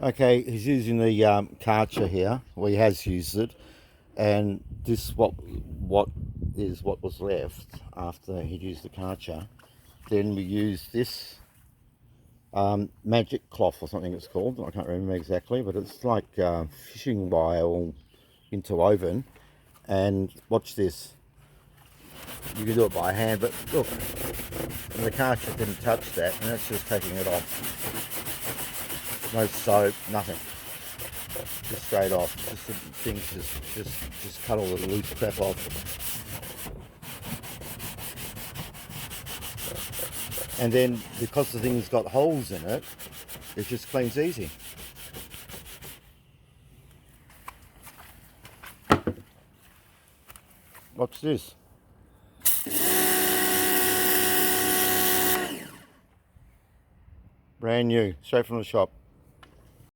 Okay, he's using the Karcher here. Well, he has used it, and this what is what was left after he'd used the Karcher. Then we use this magic cloth or something it's called. I can't remember exactly, but it's like fishing wire all interwoven. And watch this. You can do it by hand, but look, and the Karcher didn't touch that, and that's just taking it off. No soap, nothing. Just straight off. Just the things just cut all the loose crap off. And then because the thing's got holes in it, it just cleans easy. Watch this. Brand new, straight from the shop.